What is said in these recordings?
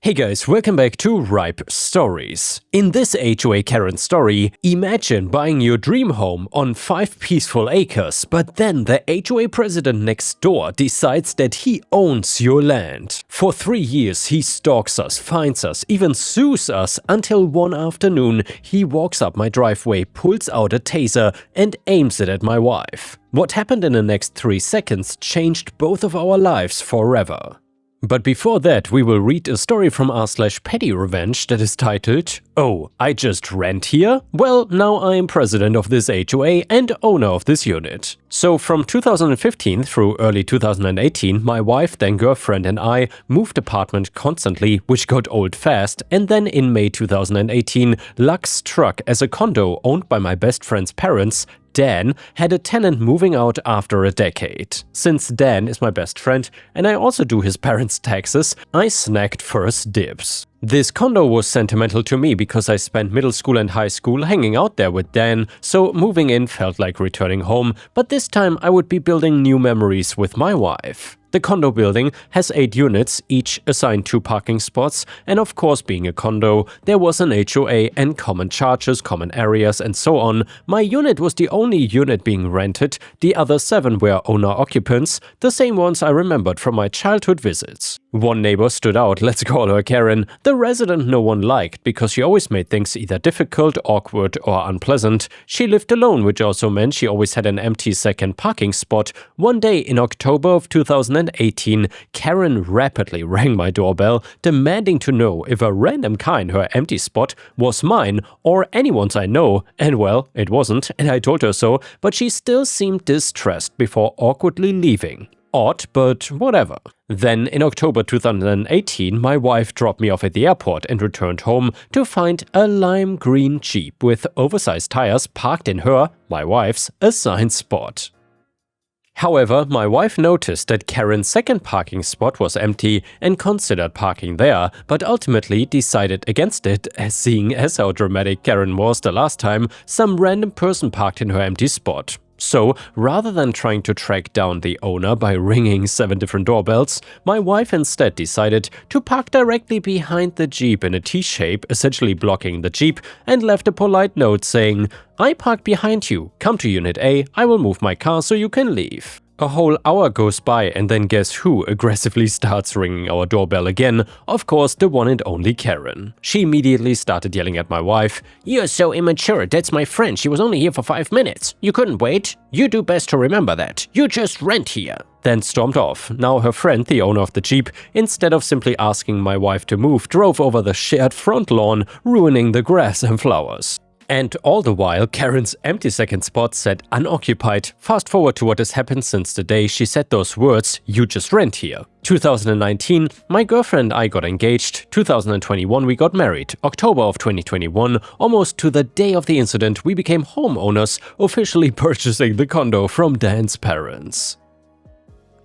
Hey guys, welcome back to Ripestories. In this HOA Karen story, imagine buying your dream home on 5 peaceful acres, but then the HOA president next door decides that he owns your land. For 3 years he stalks us, finds us, even sues us, until one afternoon he walks up my driveway, pulls out a taser and aims it at my wife. What happened in the next 3 seconds changed both of our lives forever. But before that, we will read a story from r/petty revenge that is titled, "Oh, I just rent here? Well, now I am president of this HOA and owner of this unit." So from 2015 through early 2018, my wife, then girlfriend, and I moved apartment constantly, which got old fast, and then in May 2018, luck struck as a condo owned by my best friend's parents, Dan, had a tenant moving out after a decade. Since Dan is my best friend and I also do his parents' taxes, I snagged first dibs. This condo was sentimental to me because I spent middle school and high school hanging out there with Dan, so moving in felt like returning home, but this time I would be building new memories with my wife. The condo building has 8 units, each assigned 2 parking spots, and of course, being a condo, there was an HOA and common charges, common areas, and so on. My unit was the only unit being rented, the other 7 were owner-occupants, the same ones I remembered from my childhood visits. One neighbor stood out, let's call her Karen, the resident no one liked because she always made things either difficult, awkward, or unpleasant. She lived alone, which also meant she always had an empty second parking spot. One day in October of 2018, Karen rapidly rang my doorbell, demanding to know if a random car in her empty spot was mine or anyone's I know, and well, it wasn't, and I told her so, but she still seemed distressed before awkwardly leaving. Odd, but whatever. Then in October 2018, my wife dropped me off at the airport and returned home to find a lime green Jeep with oversized tires parked in her, my wife's, assigned spot. However, my wife noticed that Karen's second parking spot was empty and considered parking there, but ultimately decided against it, as seeing as how dramatic Karen was the last time, some random person parked in her empty spot. So, rather than trying to track down the owner by ringing 7 different doorbells, my wife instead decided to park directly behind the Jeep in a T-shape, essentially blocking the Jeep, and left a polite note saying, "I parked behind you, come to Unit A, I will move my car so you can leave." A whole hour goes by and then guess who aggressively starts ringing our doorbell again? Of course, the one and only Karen. She immediately started yelling at my wife, "You're so immature, that's my friend, she was only here for 5 minutes. You couldn't wait? You do best to remember that. You just rent here." Then stormed off. Now her friend, the owner of the Jeep, instead of simply asking my wife to move, drove over the shared front lawn, ruining the grass and flowers. And all the while, Karen's empty second spot said unoccupied. Fast forward to what has happened since the day she said those words, "You just rent here." 2019, my girlfriend and I got engaged. 2021, we got married. October of 2021, almost to the day of the incident, we became homeowners, officially purchasing the condo from Dan's parents.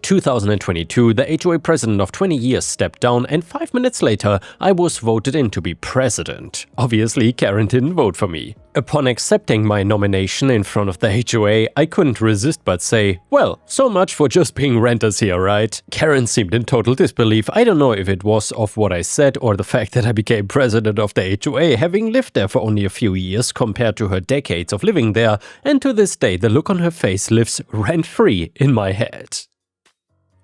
2022, the HOA president of 20 years stepped down, and 5 minutes later, I was voted in to be president. Obviously, Karen didn't vote for me. Upon accepting my nomination in front of the HOA, I couldn't resist but say, "Well, so much for just being renters here, right?" Karen seemed in total disbelief. I don't know if it was of what I said or the fact that I became president of the HOA, having lived there for only a few years compared to her decades of living there, and to this day, the look on her face lives rent-free in my head.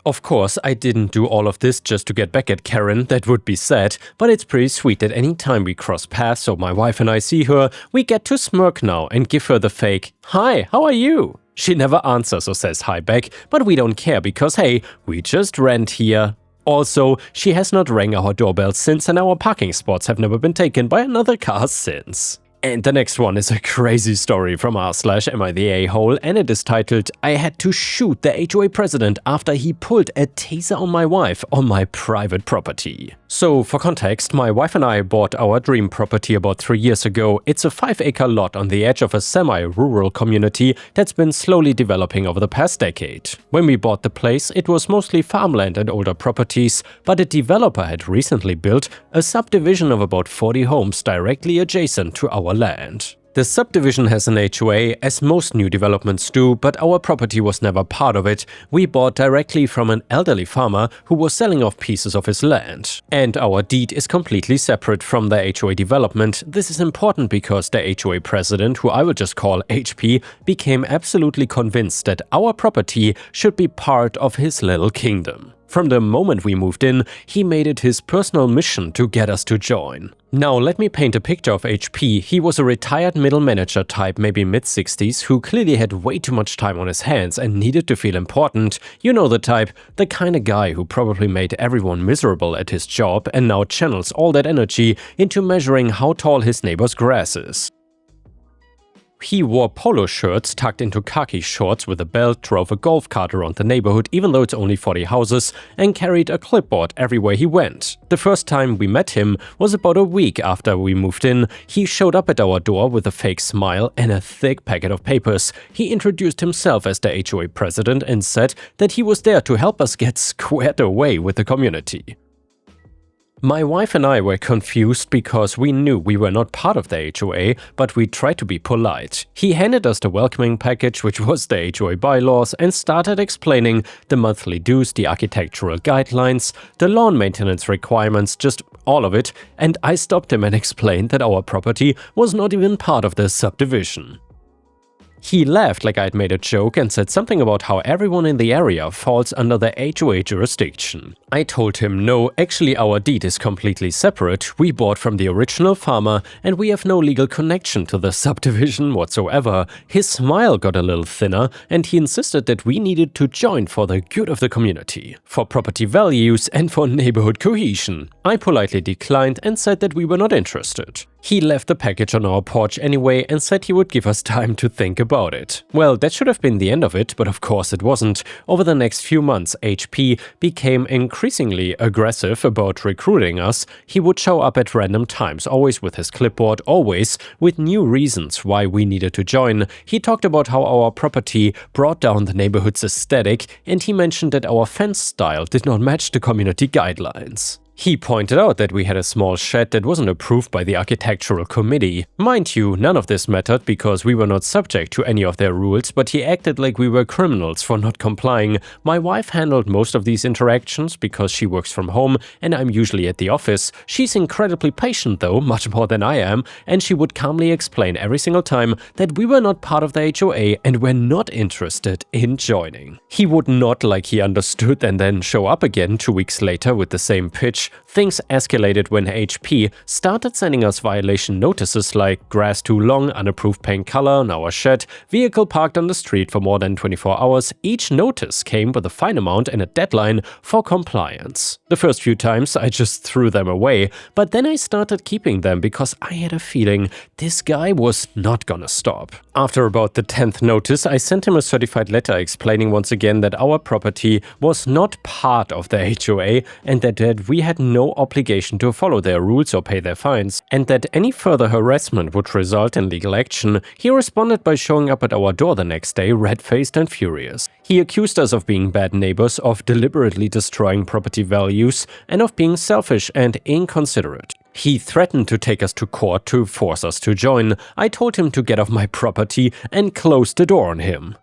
Of course, I didn't do all of this just to get back at Karen, that would be sad, but it's pretty sweet that any time we cross paths or my wife and I see her, we get to smirk now and give her the fake, "Hi, how are you?" She never answers or says hi back, but we don't care because hey, we just rent here. Also, she has not rang our doorbell since and our parking spots have never been taken by another car since. And the next one is a crazy story from r/am I the a-hole, and it is titled, "I had to shoot the HOA president after he pulled a taser on my wife on my private property." So, for context, my wife and I bought our dream property about 3 years ago. It's a 5-acre lot on the edge of a semi-rural community that's been slowly developing over the past decade. When we bought the place, it was mostly farmland and older properties, but a developer had recently built a subdivision of about 40 homes directly adjacent to our land. The subdivision has an HOA, as most new developments do, but our property was never part of it. We bought directly from an elderly farmer who was selling off pieces of his land. And our deed is completely separate from the HOA development. This is important because the HOA president, who I will just call HP, became absolutely convinced that our property should be part of his little kingdom. From the moment we moved in, he made it his personal mission to get us to join. Now let me paint a picture of HP. He was a retired middle manager type, maybe mid-60s, who clearly had way too much time on his hands and needed to feel important. You know the type, the kind of guy who probably made everyone miserable at his job and now channels all that energy into measuring how tall his neighbor's grass is. He wore polo shirts tucked into khaki shorts with a belt, drove a golf cart around the neighborhood even though it's only 40 houses, and carried a clipboard everywhere he went. The first time we met him was about a week after we moved in. He showed up at our door with a fake smile and a thick packet of papers. He introduced himself as the HOA president and said that he was there to help us get squared away with the community. My wife and I were confused because we knew we were not part of the HOA, but we tried to be polite. He handed us the welcoming package, which was the HOA bylaws, and started explaining the monthly dues, the architectural guidelines, the lawn maintenance requirements, just all of it, and I stopped him and explained that our property was not even part of the subdivision. He laughed like I'd made a joke and said something about how everyone in the area falls under the HOA jurisdiction. I told him no, actually our deed is completely separate, we bought from the original farmer and we have no legal connection to the subdivision whatsoever. His smile got a little thinner and he insisted that we needed to join for the good of the community, for property values and for neighborhood cohesion. I politely declined and said that we were not interested. He left the package on our porch anyway and said he would give us time to think about it. Well, that should have been the end of it, but of course it wasn't. Over the next few months, HP became increasingly aggressive about recruiting us. He would show up at random times, always with his clipboard, always with new reasons why we needed to join. He talked about how our property brought down the neighborhood's aesthetic, and he mentioned that our fence style did not match the community guidelines. He pointed out that we had a small shed that wasn't approved by the architectural committee. Mind you, none of this mattered because we were not subject to any of their rules, but he acted like we were criminals for not complying. My wife handled most of these interactions because she works from home and I'm usually at the office. She's incredibly patient though, much more than I am, and she would calmly explain every single time that we were not part of the HOA and were not interested in joining. He would nod like he understood and then show up again 2 weeks later with the same pitch. Things escalated when HP started sending us violation notices like grass too long, unapproved paint color on our shed, vehicle parked on the street for more than 24 hours. Each notice came with a fine amount and a deadline for compliance. The first few times I just threw them away, but then I started keeping them because I had a feeling this guy was not gonna stop. After about the 10th notice, I sent him a certified letter explaining once again that our property was not part of the HOA and that we had no obligation to follow their rules or pay their fines, and that any further harassment would result in legal action. He responded by showing up at our door the next day, red-faced and furious. He accused us of being bad neighbors, of deliberately destroying property values, and of being selfish and inconsiderate. He threatened to take us to court to force us to join. I told him to get off my property and closed the door on him.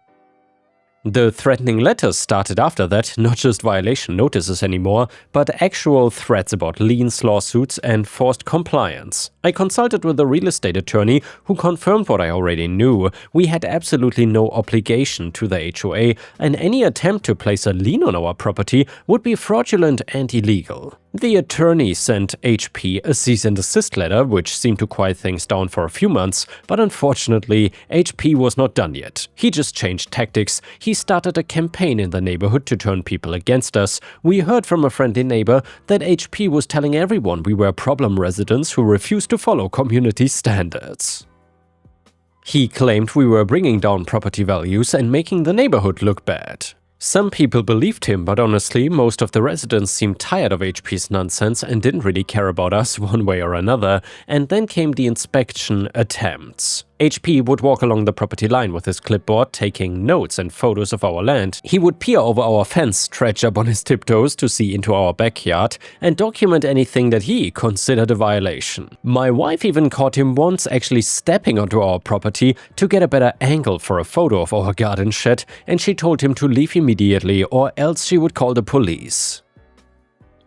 The threatening letters started after that, not just violation notices anymore, but actual threats about liens, lawsuits, and forced compliance. I consulted with a real estate attorney who confirmed what I already knew. We had absolutely no obligation to the HOA, and any attempt to place a lien on our property would be fraudulent and illegal. The attorney sent HP a cease and desist letter, which seemed to quiet things down for a few months, but unfortunately, HP was not done yet. He just changed tactics. He started a campaign in the neighborhood to turn people against us. We heard from a friendly neighbor that HP was telling everyone we were problem residents who refused to follow community standards. He claimed we were bringing down property values and making the neighborhood look bad. Some people believed him, but honestly, most of the residents seemed tired of HP's nonsense and didn't really care about us one way or another. And then came the inspection attempts. HP would walk along the property line with his clipboard, taking notes and photos of our land. He would peer over our fence, stretch up on his tiptoes to see into our backyard, and document anything that he considered a violation. My wife even caught him once actually stepping onto our property to get a better angle for a photo of our garden shed, and she told him to leave immediately or else she would call the police.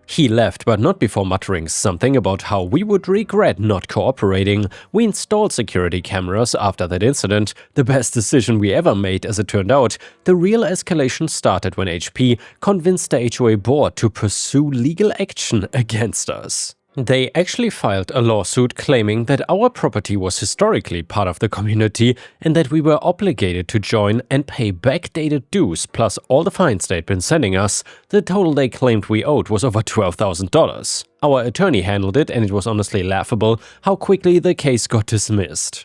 He left, but not before muttering something about how we would regret not cooperating. We installed security cameras after that incident, the best decision we ever made as it turned out. The real escalation started when HP convinced the HOA board to pursue legal action against us. They actually filed a lawsuit claiming that our property was historically part of the community and that we were obligated to join and pay backdated dues plus all the fines they'd been sending us. The total they claimed we owed was over $12,000. Our attorney handled it, and it was honestly laughable how quickly the case got dismissed.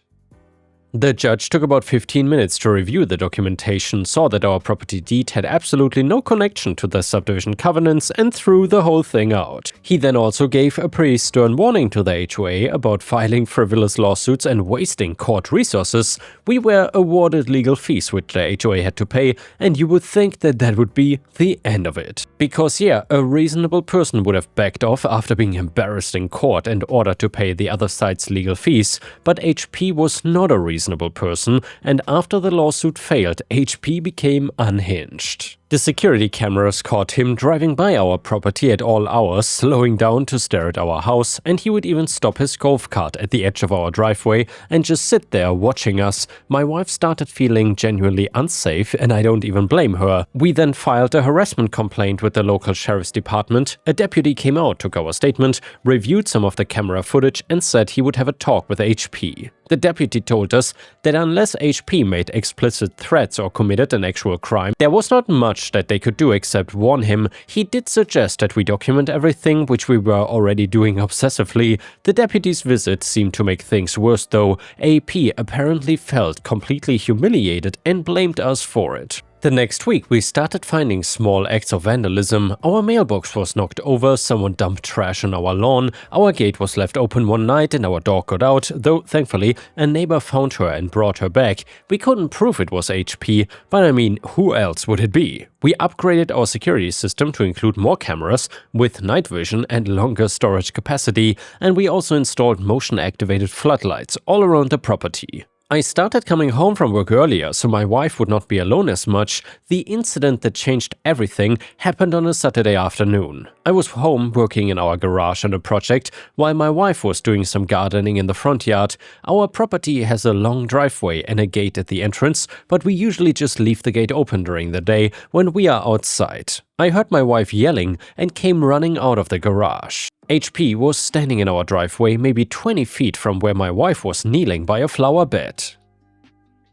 The judge took about 15 minutes to review the documentation, saw that our property deed had absolutely no connection to the subdivision covenants, and threw the whole thing out. He then also gave a pretty stern warning to the HOA about filing frivolous lawsuits and wasting court resources. We were awarded legal fees which the HOA had to pay, and you would think that that would be the end of it. Because yeah, a reasonable person would have backed off after being embarrassed in court and ordered to pay the other side's legal fees, but HP was not a reasonable person, and after the lawsuit failed, HP became unhinged. The security cameras caught him driving by our property at all hours, slowing down to stare at our house, and he would even stop his golf cart at the edge of our driveway and just sit there watching us. My wife started feeling genuinely unsafe, and I don't even blame her. We then filed a harassment complaint with the local sheriff's department. A deputy came out, took our statement, reviewed some of the camera footage, and said he would have a talk with HP. The deputy told us that unless HP made explicit threats or committed an actual crime, there was not much that they could do except warn him. He did suggest that we document everything, which we were already doing obsessively. The deputy's visit seemed to make things worse though. AP apparently felt completely humiliated and blamed us for it. The next week, we started finding small acts of vandalism. Our mailbox was knocked over, someone dumped trash on our lawn, our gate was left open one night and our dog got out, though thankfully a neighbor found her and brought her back. We couldn't prove it was HP, but I mean, who else would it be? We upgraded our security system to include more cameras with night vision and longer storage capacity, and we also installed motion-activated floodlights all around the property. I started coming home from work earlier so my wife would not be alone as much. The incident that changed everything happened on a Saturday afternoon. I was home working in our garage on a project while my wife was doing some gardening in the front yard. Our property has a long driveway and a gate at the entrance, but we usually just leave the gate open during the day when we are outside. I heard my wife yelling and came running out of the garage. HP was standing in our driveway maybe 20 feet from where my wife was kneeling by a flower bed.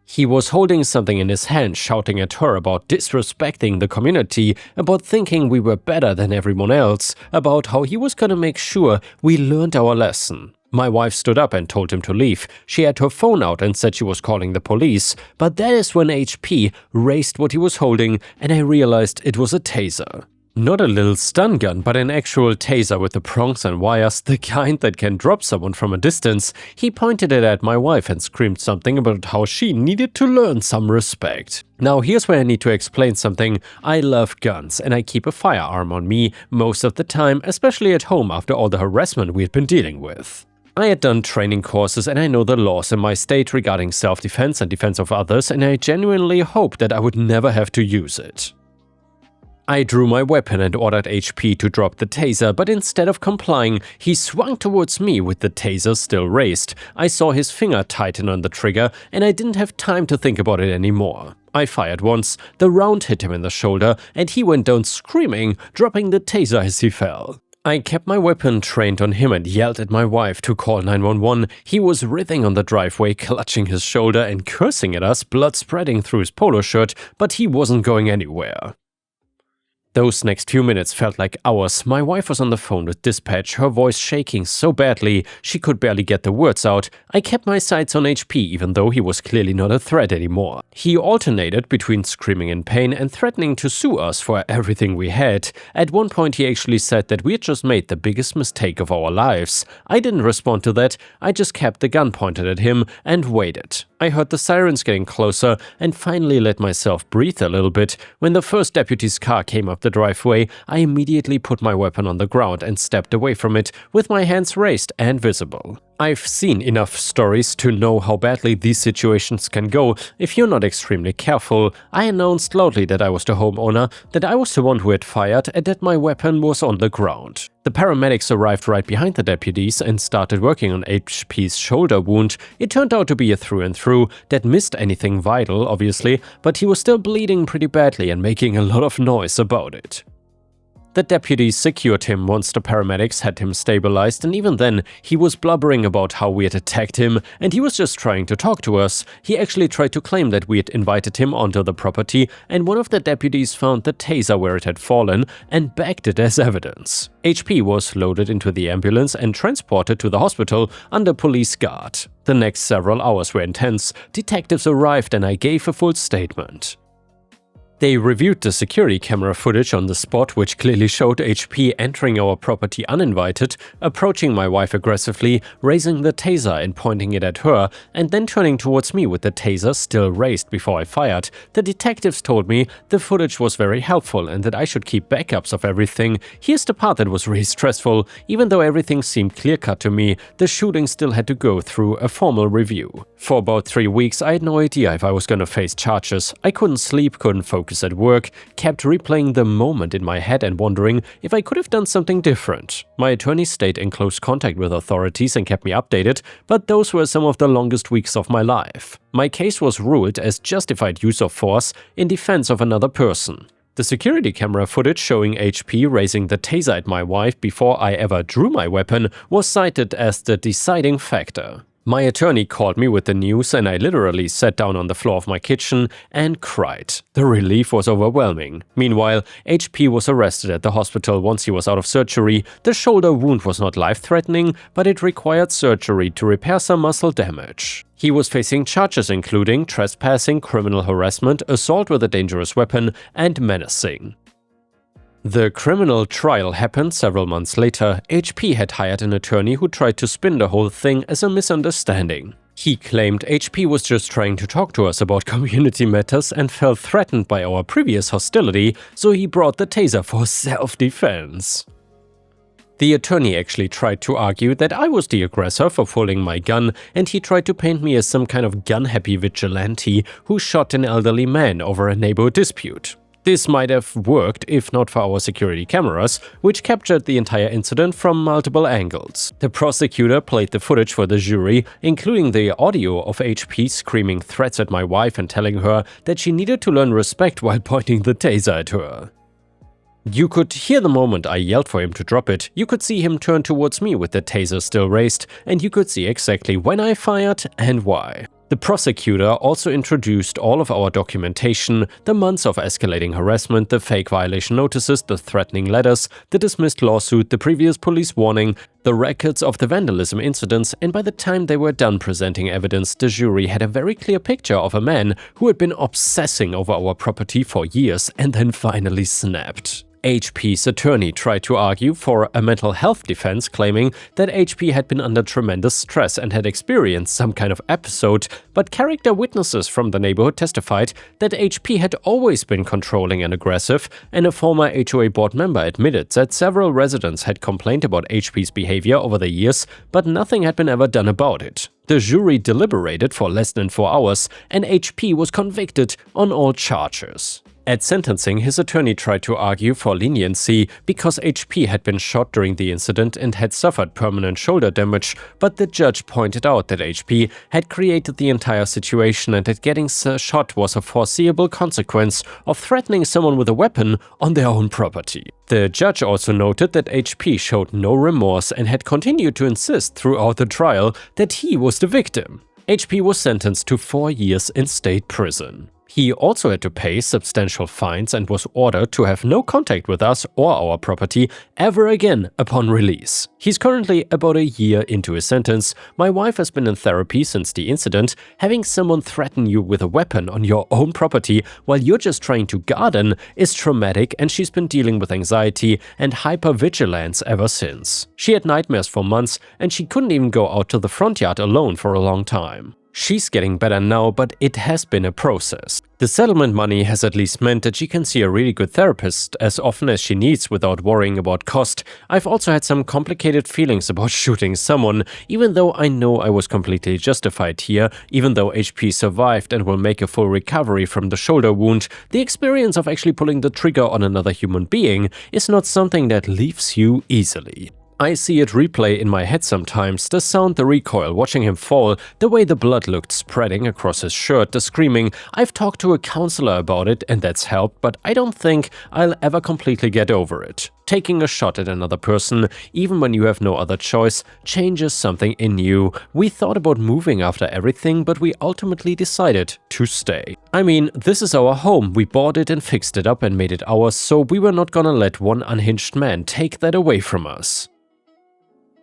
He was holding something in his hand, shouting at her about disrespecting the community, about thinking we were better than everyone else, about how he was gonna make sure we learned our lesson. My wife stood up and told him to leave. She had her phone out and said she was calling the police, but that is when HP raised what he was holding and I realized it was a taser. Not a little stun gun, but an actual taser with the prongs and wires, the kind that can drop someone from a distance. He pointed it at my wife and screamed something about how she needed to learn some respect. Now here's where I need to explain something. I love guns and I keep a firearm on me most of the time, especially at home after all the harassment we've been dealing with. I had done training courses and I know the laws in my state regarding self-defense and defense of others, and I genuinely hoped that I would never have to use it. I drew my weapon and ordered HP to drop the taser, but instead of complying, he swung towards me with the taser still raised. I saw his finger tighten on the trigger, and I didn't have time to think about it anymore. I fired once, the round hit him in the shoulder, and he went down screaming, dropping the taser as he fell. I kept my weapon trained on him and yelled at my wife to call 911. He was writhing on the driveway, clutching his shoulder and cursing at us, blood spreading through his polo shirt, but he wasn't going anywhere. Those next few minutes felt like hours. My wife was on the phone with dispatch, her voice shaking so badly she could barely get the words out. I kept my sights on HP even though he was clearly not a threat anymore. He alternated between screaming in pain and threatening to sue us for everything we had. At one point he actually said that we had just made the biggest mistake of our lives. I didn't respond to that, I just kept the gun pointed at him and waited. I heard the sirens getting closer and finally let myself breathe a little bit. When the first deputy's car came up the driveway, I immediately put my weapon on the ground and stepped away from it with my hands raised and visible. I've seen enough stories to know how badly these situations can go if you're not extremely careful. I announced loudly that I was the homeowner, that I was the one who had fired, and that my weapon was on the ground. The paramedics arrived right behind the deputies and started working on HP's shoulder wound. It turned out to be a through and through that missed anything vital, obviously, but he was still bleeding pretty badly and making a lot of noise about it. The deputies secured him once the paramedics had him stabilized, and even then, he was blubbering about how we had attacked him, and he was just trying to talk to us. He actually tried to claim that we had invited him onto the property, and one of the deputies found the taser where it had fallen and bagged it as evidence. HP was loaded into the ambulance and transported to the hospital under police guard. The next several hours were intense. Detectives arrived and I gave a full statement. They reviewed the security camera footage on the spot, which clearly showed HP entering our property uninvited, approaching my wife aggressively, raising the taser and pointing it at her, and then turning towards me with the taser still raised before I fired. The detectives told me the footage was very helpful and that I should keep backups of everything. Here's the part that was really stressful. Even though everything seemed clear-cut to me, the shooting still had to go through a formal review. For about 3 weeks, I had no idea if I was gonna face charges. I couldn't sleep, couldn't focus at work, kept replaying the moment in my head and wondering if I could have done something different. My attorney stayed in close contact with authorities and kept me updated, but those were some of the longest weeks of my life. My case was ruled as justified use of force in defense of another person. The security camera footage showing HP raising the taser at my wife before I ever drew my weapon was cited as the deciding factor. My attorney called me with the news and I literally sat down on the floor of my kitchen and cried. The relief was overwhelming. Meanwhile, HP was arrested at the hospital once he was out of surgery. The shoulder wound was not life-threatening, but it required surgery to repair some muscle damage. He was facing charges including trespassing, criminal harassment, assault with a dangerous weapon, and menacing. The criminal trial happened several months later. HP had hired an attorney who tried to spin the whole thing as a misunderstanding. He claimed HP was just trying to talk to us about community matters and felt threatened by our previous hostility, so he brought the taser for self-defense. The attorney actually tried to argue that I was the aggressor for pulling my gun, and he tried to paint me as some kind of gun-happy vigilante who shot an elderly man over a neighborhood dispute. This might have worked if not for our security cameras, which captured the entire incident from multiple angles. The prosecutor played the footage for the jury, including the audio of HP screaming threats at my wife and telling her that she needed to learn respect while pointing the taser at her. You could hear the moment I yelled for him to drop it, you could see him turn towards me with the taser still raised, and you could see exactly when I fired and why. The prosecutor also introduced all of our documentation, the months of escalating harassment, the fake violation notices, the threatening letters, the dismissed lawsuit, the previous police warning, the records of the vandalism incidents, and by the time they were done presenting evidence, the jury had a very clear picture of a man who had been obsessing over our property for years and then finally snapped. HP's attorney tried to argue for a mental health defense, claiming that HP had been under tremendous stress and had experienced some kind of episode, but character witnesses from the neighborhood testified that HP had always been controlling and aggressive, and a former HOA board member admitted that several residents had complained about HP's behavior over the years, but nothing had been ever done about it. The jury deliberated for less than 4 hours, and HP was convicted on all charges. At sentencing, his attorney tried to argue for leniency because HP had been shot during the incident and had suffered permanent shoulder damage, but the judge pointed out that HP had created the entire situation and that getting shot was a foreseeable consequence of threatening someone with a weapon on their own property. The judge also noted that HP showed no remorse and had continued to insist throughout the trial that he was the victim. HP was sentenced to 4 years in state prison. He also had to pay substantial fines and was ordered to have no contact with us or our property ever again upon release. He's currently about a year into his sentence. My wife has been in therapy since the incident. Having someone threaten you with a weapon on your own property while you're just trying to garden is traumatic, and she's been dealing with anxiety and hypervigilance ever since. She had nightmares for months, and she couldn't even go out to the front yard alone for a long time. She's getting better now, but it has been a process. The settlement money has at least meant that she can see a really good therapist as often as she needs without worrying about cost. I've also had some complicated feelings about shooting someone, even though I know I was completely justified here. Even though HP survived and will make a full recovery from the shoulder wound, the experience of actually pulling the trigger on another human being is not something that leaves you easily. I see it replay in my head sometimes, the sound, the recoil, watching him fall, the way the blood looked spreading across his shirt, the screaming. I've talked to a counselor about it and that's helped, but I don't think I'll ever completely get over it. Taking a shot at another person, even when you have no other choice, changes something in you. We thought about moving after everything, but we ultimately decided to stay. I mean, this is our home. We bought it and fixed it up and made it ours, so we were not gonna let one unhinged man take that away from us.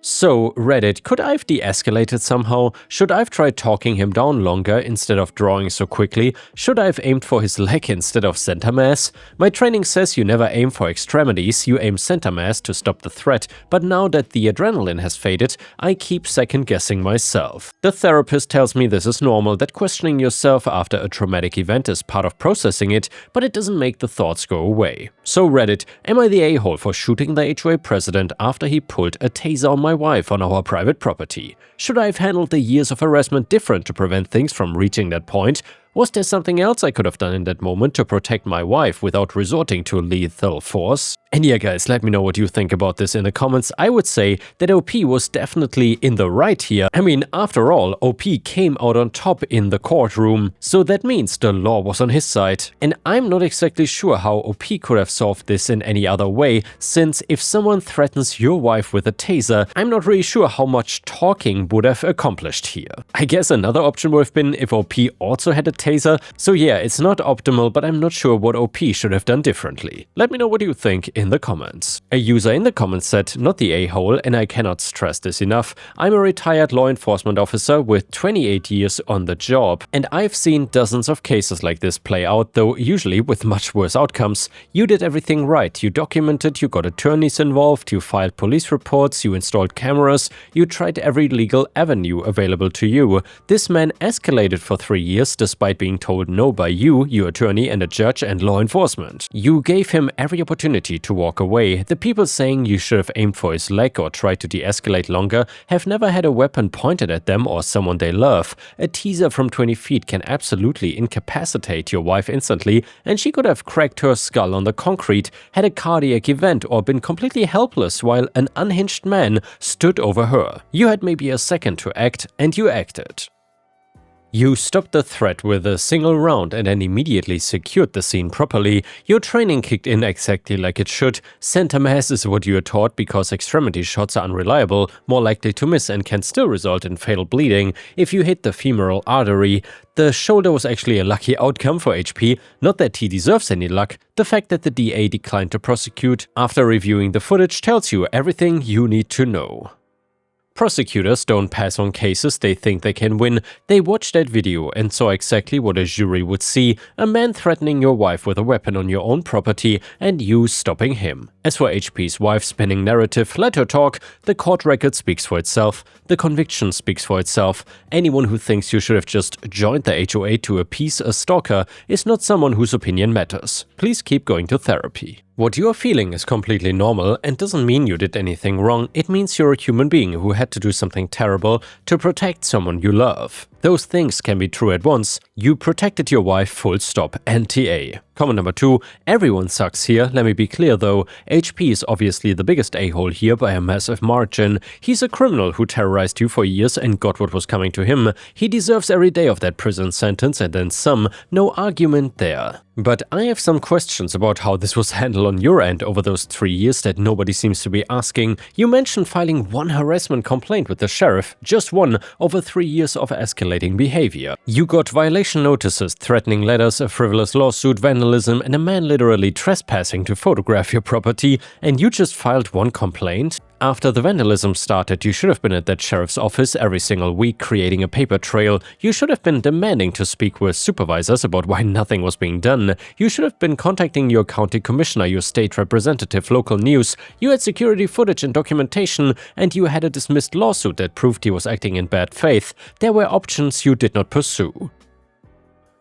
So, Reddit, could I have de-escalated somehow? Should I have tried talking him down longer instead of drawing so quickly? Should I have aimed for his leg instead of center mass? My training says you never aim for extremities, you aim center mass to stop the threat, but now that the adrenaline has faded, I keep second-guessing myself. The therapist tells me this is normal, that questioning yourself after a traumatic event is part of processing it, but it doesn't make the thoughts go away. So Reddit, am I the a-hole for shooting the HOA president after he pulled a taser on my wife on our private property? Should I have handled the years of harassment different to prevent things from reaching that point? Was there something else I could have done in that moment to protect my wife without resorting to lethal force? And yeah guys, let me know what you think about this in the comments. I would say that OP was definitely in the right here. I mean, after all, OP came out on top in the courtroom, so that means the law was on his side. And I'm not exactly sure how OP could have solved this in any other way, since if someone threatens your wife with a taser, I'm not really sure how much talking would have accomplished here. I guess another option would have been if OP also had a taser. So yeah, it's not optimal, but I'm not sure what OP should have done differently. Let me know what you think in the comments. A user in the comments said, not the a-hole, and I cannot stress this enough. I'm a retired law enforcement officer with 28 years on the job, and I've seen dozens of cases like this play out, though usually with much worse outcomes. You did everything right. You documented, you got attorneys involved, you filed police reports, you installed cameras, you tried every legal avenue available to you. This man escalated for 3 years despite being told no by you, your attorney, and a judge and law enforcement. You gave him every opportunity to walk away. The people saying you should have aimed for his leg or tried to de-escalate longer have never had a weapon pointed at them or someone they love. A teaser from 20 feet can absolutely incapacitate your wife instantly, and she could have cracked her skull on the concrete, had a cardiac event, or been completely helpless while an unhinged man stood over her. You had maybe a second to act, and you acted. You stopped the threat with a single round and then immediately secured the scene properly. Your training kicked in exactly like it should. Center mass is what you are taught because extremity shots are unreliable, more likely to miss, and can still result in fatal bleeding if you hit the femoral artery. The shoulder was actually a lucky outcome for HP, not that he deserves any luck. The fact that the DA declined to prosecute after reviewing the footage tells you everything you need to know. Prosecutors don't pass on cases they think they can win. They watched that video and saw exactly what a jury would see: a man threatening your wife with a weapon on your own property and you stopping him. As for HP's wife's spinning narrative, let her talk. The court record speaks for itself. The conviction speaks for itself. Anyone who thinks you should have just joined the HOA to appease a stalker is not someone whose opinion matters. Please keep going to therapy. What you are feeling is completely normal and doesn't mean you did anything wrong. It means you're a human being who had to do something terrible to protect someone you love. Those things can be true at once. You protected your wife, full stop, NTA. Comment number 2, everyone sucks here. Let me be clear though, HP is obviously the biggest a-hole here by a massive margin. He's a criminal who terrorized you for years and got what was coming to him. He deserves every day of that prison sentence and then some, no argument there. But I have some questions about how this was handled on your end over those 3 years that nobody seems to be asking. You mentioned filing one harassment complaint with the sheriff, just one, over 3 years of escalating escalating behavior. You got violation notices, threatening letters, a frivolous lawsuit, vandalism, and a man literally trespassing to photograph your property, and you just filed one complaint? After the vandalism started, you should have been at that sheriff's office every single week creating a paper trail. You should have been demanding to speak with supervisors about why nothing was being done. You should have been contacting your county commissioner, your state representative, local news. You had security footage and documentation, and you had a dismissed lawsuit that proved he was acting in bad faith. There were options you did not pursue.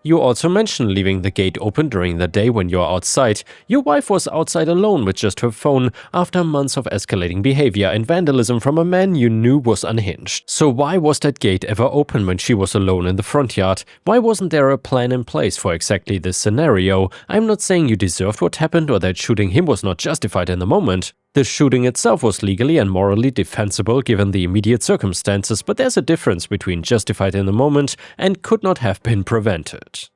You also mentioned leaving the gate open during the day when you're outside. Your wife was outside alone with just her phone after months of escalating behavior and vandalism from a man you knew was unhinged. So why was that gate ever open when she was alone in the front yard? Why wasn't there a plan in place for exactly this scenario? I'm not saying you deserved what happened or that shooting him was not justified in the moment. The shooting itself was legally and morally defensible given the immediate circumstances, but there's a difference between justified in the moment and could not have been prevented.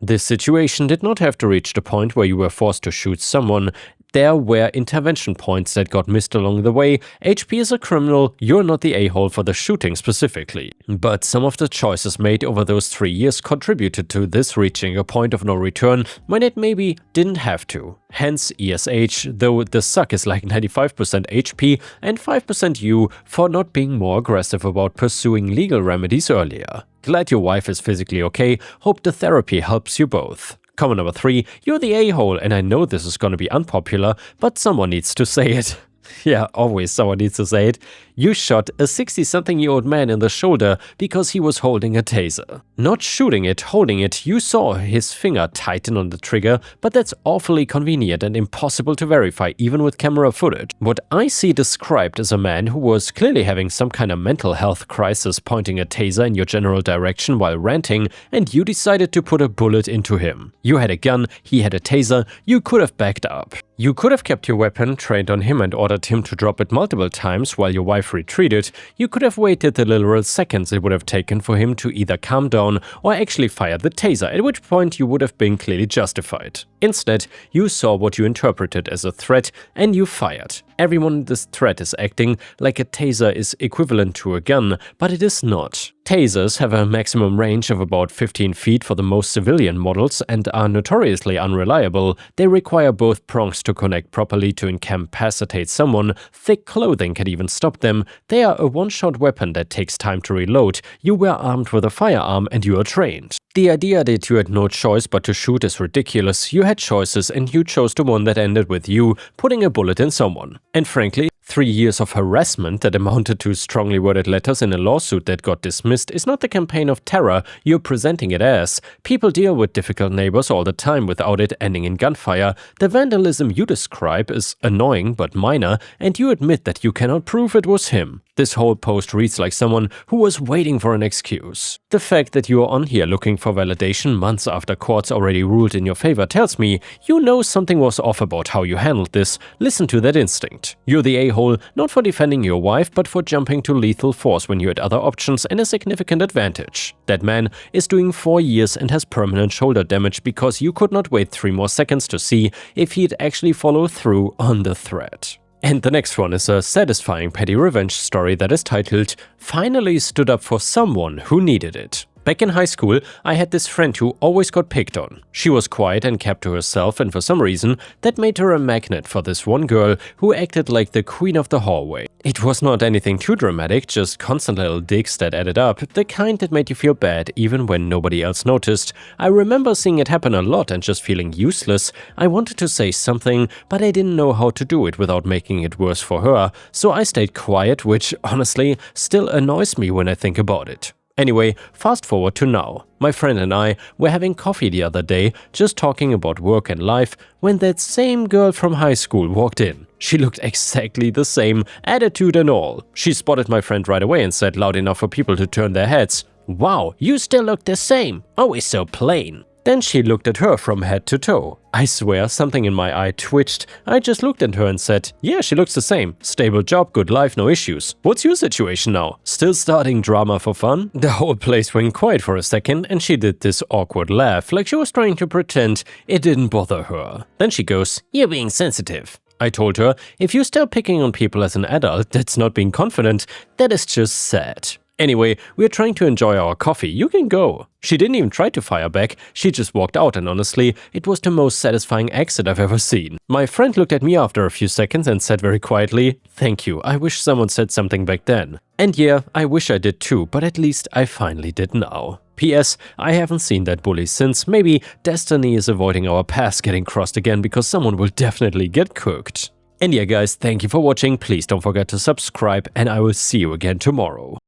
This situation did not have to reach the point where you were forced to shoot someone. There were intervention points that got missed along the way. HP is a criminal, you're not the a-hole for the shooting specifically. But some of the choices made over those 3 years contributed to this reaching a point of no return when it maybe didn't have to. Hence ESH, though the suck is like 95% HP and 5% you for not being more aggressive about pursuing legal remedies earlier. Glad your wife is physically okay, hope the therapy helps you both. Comment number 3, you're the a-hole, and I know this is gonna be unpopular, but someone needs to say it. Yeah, always someone needs to say it. You shot a 60-something-year-old man in the shoulder because he was holding a taser. Not shooting it, holding it, you saw his finger tighten on the trigger, but that's awfully convenient and impossible to verify even with camera footage. What I see described is a man who was clearly having some kind of mental health crisis pointing a taser in your general direction while ranting, and you decided to put a bullet into him. You had a gun, he had a taser, you could have backed up. You could have kept your weapon, trained on him and ordered him to drop it multiple times while your wife retreated. You could have waited the literal seconds it would have taken for him to either calm down or actually fire the taser, at which point you would have been clearly justified. Instead, you saw what you interpreted as a threat and you fired. Everyone in this threat is acting like a taser is equivalent to a gun, but it is not. Tasers have a maximum range of about 15 feet for the most civilian models and are notoriously unreliable. They require both prongs to connect properly to incapacitate someone. Thick clothing can even stop them. They are a one-shot weapon that takes time to reload. You were armed with a firearm and you are trained. The idea that you had no choice but to shoot is ridiculous. You had choices and you chose the one that ended with you putting a bullet in someone. And frankly, 3 years of harassment that amounted to strongly worded letters in a lawsuit that got dismissed is not the campaign of terror you're presenting it as. People deal with difficult neighbors all the time without it ending in gunfire. The vandalism you describe is annoying but minor, and you admit that you cannot prove it was him. This whole post reads like someone who was waiting for an excuse. The fact that you are on here looking for validation months after courts already ruled in your favor tells me you know something was off about how you handled this. Listen to that instinct. You're the a-hole not for defending your wife, but for jumping to lethal force when you had other options and a significant advantage. That man is doing 4 years and has permanent shoulder damage because you could not wait 3 more seconds to see if he'd actually follow through on the threat. And the next one is a satisfying petty revenge story that is titled, "Finally Stood Up for Someone Who Needed It." Back in high school, I had this friend who always got picked on. She was quiet and kept to herself, and for some reason, that made her a magnet for this one girl who acted like the queen of the hallway. It was not anything too dramatic, just constant little digs that added up, the kind that made you feel bad even when nobody else noticed. I remember seeing it happen a lot and just feeling useless. I wanted to say something, but I didn't know how to do it without making it worse for her, so I stayed quiet, which honestly still annoys me when I think about it. Anyway, fast forward to now. My friend and I were having coffee the other day, just talking about work and life, when that same girl from high school walked in. She looked exactly the same, attitude and all. She spotted my friend right away and said loud enough for people to turn their heads, "Wow, you still look the same, always so plain." Then she looked at her from head to toe. I swear something in my eye twitched. I just looked at her and said, "Yeah, she looks the same. Stable job, good life, no issues. What's your situation now? Still starting drama for fun?" The whole place went quiet for a second and she did this awkward laugh like she was trying to pretend it didn't bother her. Then she goes, "You're being sensitive." I told her, if you're still picking on people as an adult, that's not being confident, that is just sad. Anyway, we're trying to enjoy our coffee, you can go. She didn't even try to fire back, she just walked out, and honestly, it was the most satisfying exit I've ever seen. My friend looked at me after a few seconds and said very quietly, "Thank you, I wish someone said something back then." And yeah, I wish I did too, but at least I finally did now. P.S. I haven't seen that bully since. Maybe Destiny is avoiding our paths getting crossed again because someone will definitely get cooked. And yeah guys, thank you for watching, please don't forget to subscribe, and I will see you again tomorrow.